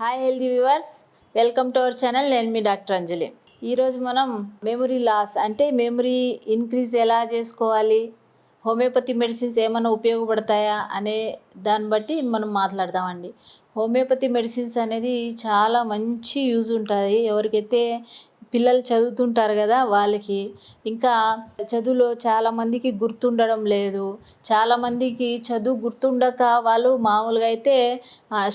Hi healthy viewers, welcome to our channel. నేను మీ doctor అంజలి. ఈరోజు మనం మెమరీ లాస్ అంటే మెమరీ ఇంక్రీజ్ ఎలా చేసుకోవాలి, హోమియోపతి మెడిసిన్స్ ఏమైనా ఉపయోగపడతాయా అనే దాన్ని బట్టి మనం మాట్లాడదామండి. హోమియోపతి మెడిసిన్స్ అనేది చాలా మంచి యూజ్ ఉంటుంది. ఎవరికైతే పిల్లలు చదువుతుంటారు కదా వాళ్ళకి, ఇంకా చదువులో చాలామందికి గుర్తుండడం లేదు. చాలామందికి చదువు గుర్తుండక వాళ్ళు మామూలుగా అయితే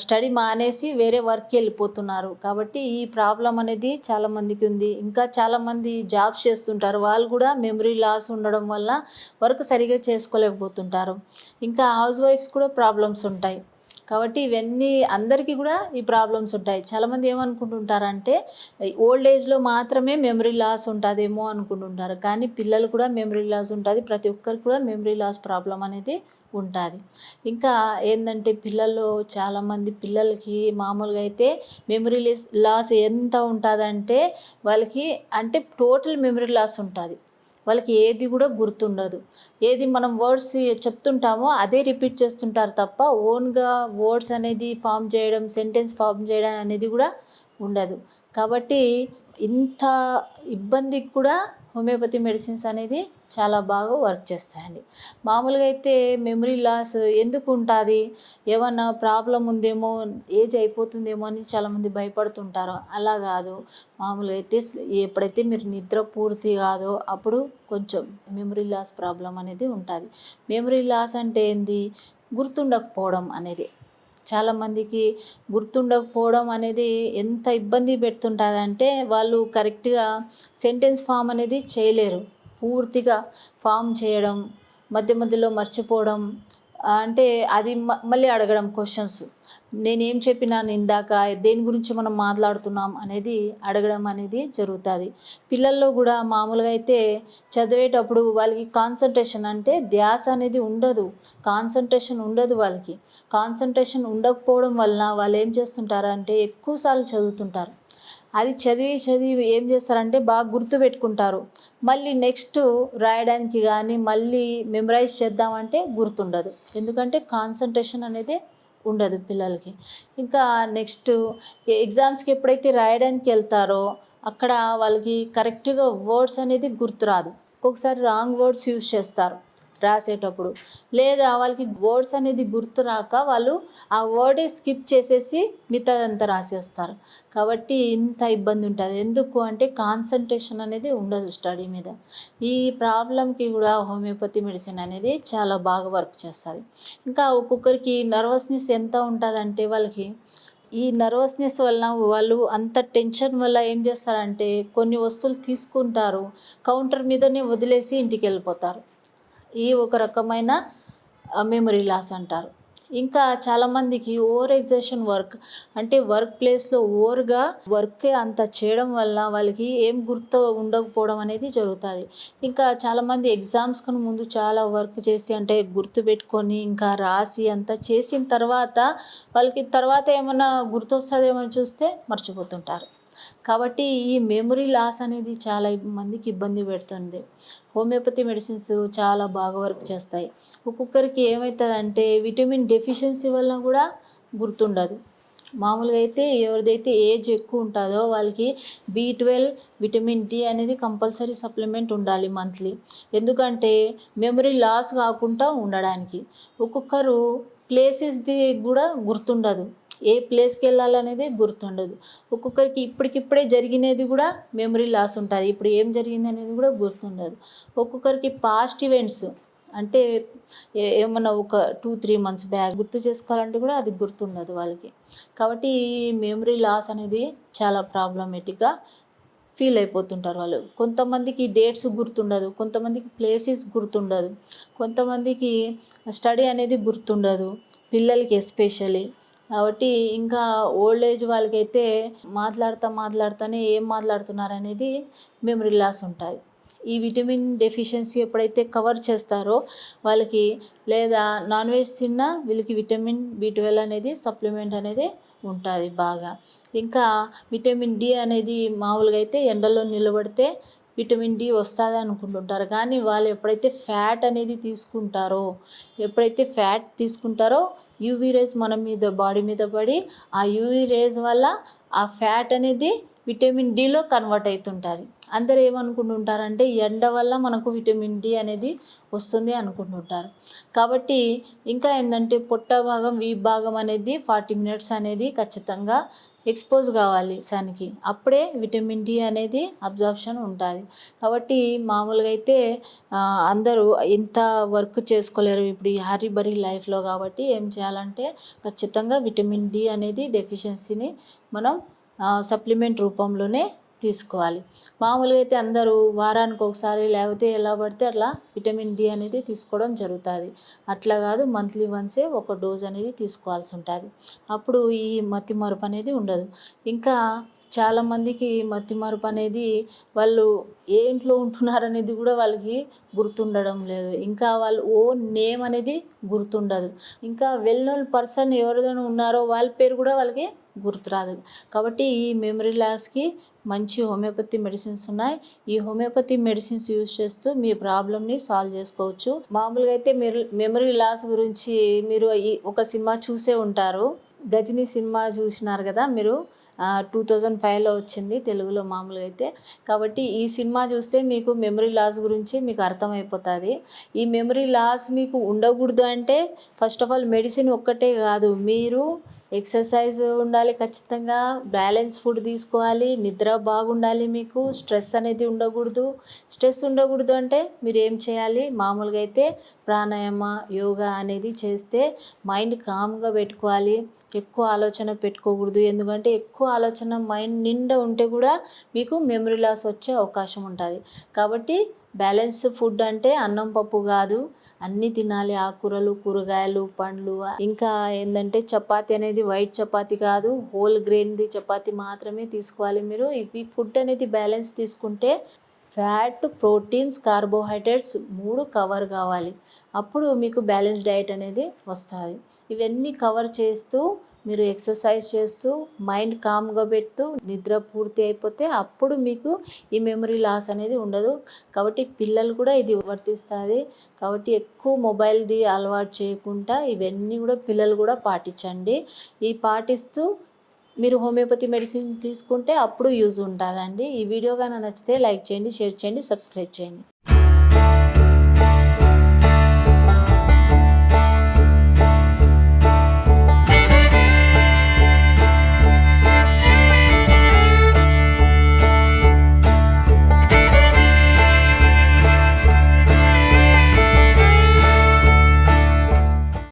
స్టడీ మానేసి వేరే వర్క్కి వెళ్ళిపోతున్నారు. కాబట్టి ఈ ప్రాబ్లం అనేది చాలామందికి ఉంది. ఇంకా చాలామంది జాబ్స్ చేస్తుంటారు, వాళ్ళు కూడా మెమరీ లాస్ ఉండడం వల్ల వర్క్ సరిగా చేసుకోలేకపోతుంటారు. ఇంకా హౌస్ వైఫ్స్ కూడా ప్రాబ్లమ్స్ ఉంటాయి. కాబట్టి ఇవన్నీ అందరికీ కూడా ఈ ప్రాబ్లమ్స్ ఉంటాయి. చాలామంది ఏమనుకుంటుంటారంటే ఓల్డ్ ఏజ్లో మాత్రమే మెమరీ లాస్ ఉంటుందేమో అనుకుంటుంటారు, కానీ పిల్లలు కూడా మెమరీ లాస్ ఉంటుంది. ప్రతి ఒక్కరికి కూడా మెమరీ లాస్ ప్రాబ్లం అనేది ఉంటుంది. ఇంకా ఏంటంటే పిల్లల్లో చాలామంది పిల్లలకి మామూలుగా అయితే మెమరీ లాస్ ఎంత ఉంటుందంటే వాళ్ళకి అంటే టోటల్ మెమరీ లాస్ ఉంటుంది. వాళ్ళకి ఏది కూడా గుర్తుండదు. ఏది మనం వర్డ్స్ చెప్తుంటామో అదే రిపీట్ చేస్తుంటారు తప్ప ఓన్గా వర్డ్స్ అనేది ఫామ్ చేయడం, సెంటెన్స్ ఫామ్ చేయడం అనేది కూడా ఉండదు. కాబట్టి ఇంత ఇబ్బందికి కూడా హోమియోపతి మెడిసిన్స్ అనేది చాలా బాగా వర్క్ చేస్తాయండి. మామూలుగా అయితే మెమరీ లాస్ ఎందుకు ఉంటుంది, ఏమన్నా ప్రాబ్లం ఉందేమో, ఏజ్ అయిపోతుందేమో అని చాలామంది భయపడుతుంటారు. అలా కాదు. మామూలుగా అయితే ఎప్పుడైతే మీరు నిద్ర పూర్తి కాదో అప్పుడు కొంచెం మెమరీ లాస్ ప్రాబ్లం అనేది ఉంటుంది. మెమరీ లాస్ అంటే ఏంది, గుర్తుండకపోవడం అనేది. చాలామందికి గుర్తుండకపోవడం అనేది ఎంత ఇబ్బంది పెడుతుంటుందంటే వాళ్ళు కరెక్ట్గా సెంటెన్స్ ఫామ్ అనేది చేయలేరు. పూర్తిగా ఫామ్ చేయడం, మధ్య మధ్యలో మర్చిపోవడం, అంటే అది మళ్ళీ అడగడం క్వశ్చన్స్. నేనేం చెప్పినాను ఇందాక, దేని గురించి మనం మాట్లాడుతున్నాం అనేది అడగడం అనేది జరుగుతుంది. పిల్లల్లో కూడా మామూలుగా అయితే చదివేటప్పుడు వాళ్ళకి కాన్సన్ట్రేషన్ అంటే ధ్యాస అనేది ఉండదు. కాన్సన్ట్రేషన్ ఉండదు వాళ్ళకి. కాన్సన్ట్రేషన్ ఉండకపోవడం వలన వాళ్ళు ఏం చేస్తుంటారంటే ఎక్కువసార్లు చదువుతుంటారు. అది చదివి చదివి ఏం చేస్తారంటే బాగా గుర్తుపెట్టుకుంటారు. మళ్ళీ నెక్స్ట్ రాయడానికి కానీ మళ్ళీ మెమరైజ్ చేద్దామంటే గుర్తుండదు. ఎందుకంటే కాన్సన్ట్రేషన్ అనేది ఉండదు పిల్లలకి. ఇంకా నెక్స్ట్ ఎగ్జామ్స్కి ఎప్పుడైతే రాయడానికి వెళ్తారో అక్కడ వాళ్ళకి కరెక్ట్గా వర్డ్స్ అనేది గుర్తురాదు. ఒక్కొక్కసారి రాంగ్ వర్డ్స్ యూజ్ చేస్తారు రాసేటప్పుడు, లేదా వాళ్ళకి వర్డ్స్ అనేది గుర్తు రాక వాళ్ళు ఆ వర్డే స్కిప్ చేసేసి మిగతాదంతా రాసేస్తారు. కాబట్టి ఇంత ఇబ్బంది ఉంటుంది. ఎందుకు అంటే కాన్సన్ట్రేషన్ అనేది ఉండదు స్టడీ మీద. ఈ ప్రాబ్లంకి కూడా హోమియోపతి మెడిసిన్ అనేది చాలా బాగా వర్క్ చేస్తుంది. ఇంకా ఒక్కొక్కరికి నర్వస్నెస్ ఎంత ఉంటుందంటే వాళ్ళకి ఈ నర్వస్నెస్ వలన వాళ్ళు అంత టెన్షన్ వల్ల ఏం చేస్తారంటే కొన్ని వస్తువులు తీసుకుంటారు, కౌంటర్ మీదనే వదిలేసి ఇంటికి వెళ్ళిపోతారు. ఈ ఒక రకమైన మెమరీ లాస్ అంటారు. ఇంకా చాలామందికి ఓవర్ ఎగ్జర్షన్ వర్క్ అంటే వర్క్ ప్లేస్లో ఓవర్గా వర్క్ అంత చేయడం వల్ల వాళ్ళకి ఏం గుర్తు ఉండకపోవడం అనేది జరుగుతుంది. ఇంకా చాలామంది ఎగ్జామ్స్ కన్నా ముందు చాలా వర్క్ చేసి అంటే గుర్తు పెట్టుకొని ఇంకా రాసి అంతా చేసిన తర్వాత వాళ్ళకి తర్వాత ఏమైనా గుర్తొస్తుందేమో చూస్తే మర్చిపోతుంటారు. కాబట్టి ఈ మెమరీ లాస్ అనేది చాలా మందికి ఇబ్బంది పెడుతుంది. హోమియోపతి మెడిసిన్స్ చాలా బాగా వర్క్ చేస్తాయి. ఒక్కొక్కరికి ఏమవుతుందంటే విటమిన్ డెఫిషియన్సీ వల్ల కూడా గుర్తుండదు. మామూలుగా అయితే ఎవరిదైతే ఏజ్ ఎక్కువ ఉంటుందో వాళ్ళకి B12, విటమిన్ D అనేది కంపల్సరీ సప్లిమెంట్ ఉండాలి మంత్లీ. ఎందుకంటే మెమరీ లాస్ కాకుండా ఉండడానికి. ఒక్కొక్కరు ప్లేసెస్ది కూడా గుర్తుండదు, ఏ ప్లేస్కి వెళ్ళాలనేది గుర్తుండదు. ఒక్కొక్కరికి ఇప్పటికిప్పుడే జరిగినది కూడా మెమరీ లాస్ ఉంటుంది, ఇప్పుడు ఏం జరిగింది అనేది కూడా గుర్తుండదు. ఒక్కొక్కరికి పాస్ట్ ఈవెంట్స్ అంటే ఏమన్నా ఒక 2-3 months బ్యాక్ గుర్తు చేసుకోవాలంటే కూడా అది గుర్తుండదు వాళ్ళకి. కాబట్టి ఈ మెమరీ లాస్ అనేది చాలా ప్రాబ్లమేటిక్గా ఫీల్ అయిపోతుంటారు వాళ్ళు. కొంతమందికి డేట్స్ గుర్తుండదు, కొంతమందికి ప్లేసెస్ గుర్తుండదు, కొంతమందికి స్టడీ అనేది గుర్తుండదు, పిల్లలకి ఎస్పెషల్లీ. కాబట్టి ఇంకా ఓల్డ్ ఏజ్ వాళ్ళకైతే మాట్లాడుతానే ఏం మాట్లాడుతున్నారు అనేది మెమరీ లాస్ ఉంటుంది. ఈ విటమిన్ డెఫిషియన్సీ ఎప్పుడైతే కవర్ చేస్తారో వాళ్ళకి, లేదా నాన్ వెజ్ తిన్నా వీళ్ళకి విటమిన్ B12 అనేది సప్లిమెంట్ అనేది ఉంటుంది బాగా. ఇంకా విటమిన్ D అనేది మామూలుగా అయితే ఎండలో నిలబడితే విటమిన్ డి వస్తుంది అనుకుంటుంటారు. కానీ వాళ్ళు ఎప్పుడైతే ఫ్యాట్ అనేది తీసుకుంటారో యూవీ రేస్ మన మీద బాడీ మీద పడి ఆ యూవీ రేస్ వల్ల ఆ ఫ్యాట్ అనేది విటమిన్ డిలో కన్వర్ట్ అవుతుంటుంది. అందరూ ఏమనుకుంటుంటారంటే ఎండ వల్ల మనకు విటమిన్ డి అనేది వస్తుంది అనుకుంటుంటారు. కాబట్టి ఇంకా ఏంటంటే పొట్ట భాగం, వీప్ భాగం అనేది 40 మినిట్స్ అనేది ఖచ్చితంగా ఎక్స్పోజ్ కావాలి సన్కి. అప్పుడే విటమిన్ డి అనేది అబ్జార్ప్షన్ ఉంటుంది. కాబట్టి మామూలుగా అయితే అందరూ ఇంత వర్క్ చేసుకోలేరు ఇప్పుడు ఈ హరీ బరీ లైఫ్లో. కాబట్టి ఏం చేయాలంటే ఖచ్చితంగా విటమిన్ డి అనేది డెఫిషియన్సీని మనం సప్లిమెంట్ రూపంలోనే తీసుకోవాలి. మామూలుగా అయితే అందరూ వారానికి ఒకసారి లేకపోతే ఎలా పడితే అట్లా విటమిన్ డి అనేది తీసుకోవడం జరుగుతుంది. అట్లా కాదు, మంత్లీ వన్సే ఒక డోస్ అనేది తీసుకోవాల్సి ఉంటుంది. అప్పుడు ఈ మతిమరుపు అనేది ఉండదు. ఇంకా చాలామందికి మతిమరుపు అనేది వాళ్ళు ఏ ఇంట్లో ఉంటున్నారనేది కూడా వాళ్ళకి గుర్తుండడం లేదు. ఇంకా వాళ్ళు ఓన్ నేమ్ అనేది గుర్తుండదు. ఇంకా వెల్ నోన్ పర్సన్ ఎవరైనా ఉన్నారో వాళ్ళ పేరు కూడా వాళ్ళకి గుర్తురాదు. కాబట్టి ఈ మెమరీ లాస్కి మంచి హోమియోపతి మెడిసిన్స్ ఉన్నాయి. ఈ హోమియోపతి మెడిసిన్స్ యూజ్ చేస్తూ మీ ప్రాబ్లమ్ని సాల్వ్ చేసుకోవచ్చు. మామూలుగా అయితే మీరు మెమరీ లాస్ గురించి మీరు ఒక సినిమా చూసే ఉంటారు, గజనీ సినిమా చూసినారు కదా మీరు. 2005లో వచ్చింది తెలుగులో మామూలుగా అయితే. కాబట్టి ఈ సినిమా చూస్తే మీకు మెమరీ లాస్ గురించి మీకు అర్థమైపోతుంది. ఈ మెమరీ లాస్ మీకు ఉండకూడదు అంటే ఫస్ట్ ఆఫ్ ఆల్ మెడిసిన్ ఒక్కటే కాదు, మీరు ఎక్సర్సైజ్ ఉండాలి, ఖచ్చితంగా బ్యాలెన్స్ ఫుడ్ తీసుకోవాలి, నిద్ర బాగుండాలి, మీకు స్ట్రెస్ అనేది ఉండకూడదు. స్ట్రెస్ ఉండకూడదు అంటే మీరు ఏం చేయాలి, మామూలుగా అయితే ప్రాణాయామ, యోగా అనేది చేస్తే మైండ్ కామ్గా పెట్టుకోవాలి. ఎక్కువ ఆలోచన పెట్టుకోకూడదు. ఎందుకంటే ఎక్కువ ఆలోచన మైండ్ నిండా ఉంటే కూడా మీకు మెమరీ లాస్ వచ్చే అవకాశం ఉంటుంది. కాబట్టి బ్యాలెన్స్ ఫుడ్ అంటే అన్నం పప్పు కాదు, అన్నీ తినాలి. ఆకుకూరలు, కూరగాయలు, పండ్లు. ఇంకా ఏంటంటే చపాతీ అనేది వైట్ చపాతీ కాదు, హోల్ గ్రెయిన్ది చపాతీ మాత్రమే తీసుకోవాలి. మీరు ఈ ఫుడ్ అనేది బ్యాలెన్స్ తీసుకుంటే ఫ్యాట్, ప్రోటీన్స్, కార్బోహైడ్రేట్స్ 3 కవర్ కావాలి. అప్పుడు మీకు బ్యాలెన్స్ డైట్ అనేది వస్తుంది. ఇవన్నీ కవర్ చేస్తూ మీరు ఎక్సర్సైజ్ చేస్తూ మైండ్ కామ్గా పెడుతూ నిద్ర పూర్తి అయిపోతే అప్పుడు మీకు ఈ మెమరీ లాస్ అనేది ఉండదు. కాబట్టి పిల్లలు కూడా ఇది వర్తిస్తుంది. కాబట్టి ఎక్కువ మొబైల్ది అలవాటు చేయకుండా ఇవన్నీ కూడా పిల్లలు కూడా పాటించండి. ఈ పాటిస్తూ మీరు హోమియోపతి మెడిసిన్ తీసుకుంటే అప్పుడు యూజ్ ఉంటుందండి. ఈ వీడియో కానీ నచ్చితే లైక్ చేయండి, షేర్ చేయండి, సబ్స్క్రైబ్ చేయండి.